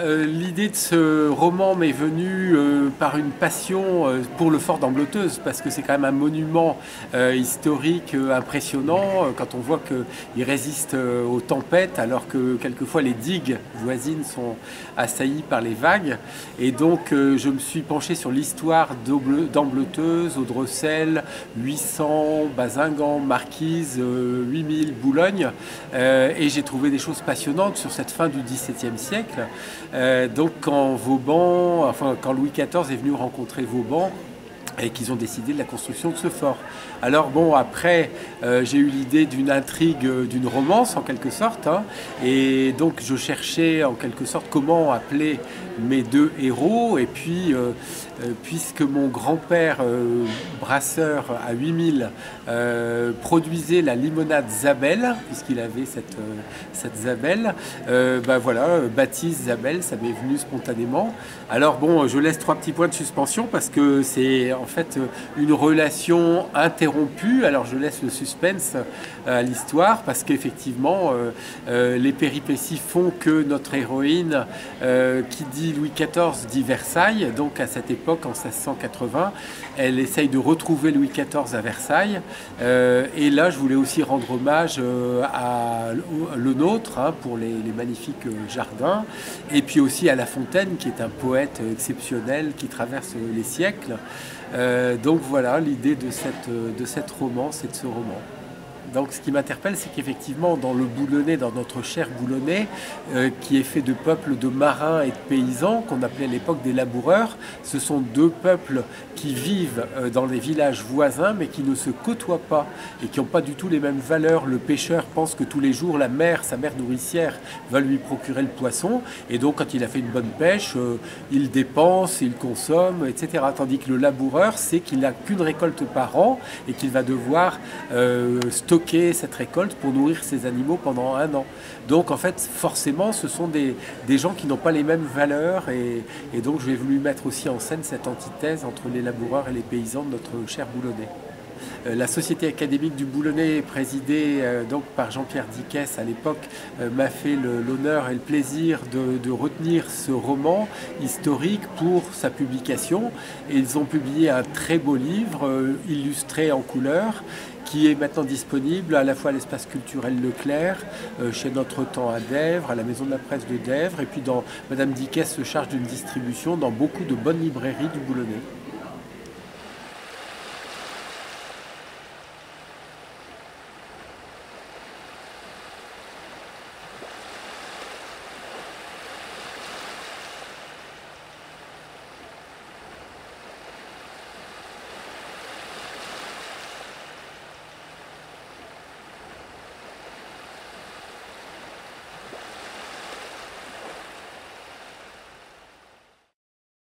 L'idée de ce roman m'est venue par une passion pour le fort d'Ambleteuse, parce que c'est quand même un monument historique impressionnant quand on voit qu'il résiste aux tempêtes, alors que quelquefois les digues voisines sont assaillies par les vagues. Et donc je me suis penché sur l'histoire d'Ambleteuse, Audrecel, 800, Bazingan, Marquise, 8000, Boulogne, et j'ai trouvé des choses passionnantes sur cette fin du XVIIe siècle. Donc quand Louis XIV est venu rencontrer Vauban, et qu'ils ont décidé de la construction de ce fort. Alors bon, après, j'ai eu l'idée d'une intrigue, d'une romance en quelque sorte, hein, et donc je cherchais en quelque sorte comment appeler mes deux héros, et puis puisque mon grand-père, brasseur à 8000, produisait la limonade Zabel, puisqu'il avait cette Zabel, voilà, Baptiste Zabel, ça m'est venu spontanément. Alors bon, je laisse trois petits points de suspension parce que c'est en fait une relation interrompue. Alors je laisse le suspense à l'histoire parce qu'effectivement les péripéties font que notre héroïne, qui dit Louis XIV dit Versailles, donc à cette époque en 1680, elle essaye de retrouver Louis XIV à Versailles. Et là je voulais aussi rendre hommage à Le Nôtre, hein, pour les magnifiques jardins, et puis aussi à La Fontaine qui est un poète exceptionnel qui traverse les siècles. Donc voilà l'idée de cette romance et de ce roman. Donc ce qui m'interpelle, c'est qu'effectivement dans le Boulonnais, dans notre cher Boulonnais, qui est fait de peuples de marins et de paysans, qu'on appelait à l'époque des laboureurs, ce sont deux peuples qui vivent dans les villages voisins, mais qui ne se côtoient pas et qui n'ont pas du tout les mêmes valeurs. Le pêcheur pense que tous les jours, la mer, sa mère nourricière, va lui procurer le poisson, et donc quand il a fait une bonne pêche, il dépense, il consomme, etc. Tandis que le laboureur sait qu'il n'a qu'une récolte par an et qu'il va devoir stocker cette récolte pour nourrir ses animaux pendant un an. Donc en fait, forcément, ce sont des gens qui n'ont pas les mêmes valeurs, et donc j'ai voulu mettre aussi en scène cette antithèse entre les laboureurs et les paysans de notre cher Boulonnais. La Société académique du Boulonnais, présidée donc par Jean-Pierre Dickès à l'époque, m'a fait l'honneur et le plaisir de retenir ce roman historique pour sa publication. Et ils ont publié un très beau livre illustré en couleur, qui est maintenant disponible à la fois à l'espace culturel Leclerc, chez Notre Temps à Dèvres, à la Maison de la Presse de Dèvres, et puis Madame Dickès se charge d'une distribution dans beaucoup de bonnes librairies du Boulonnais.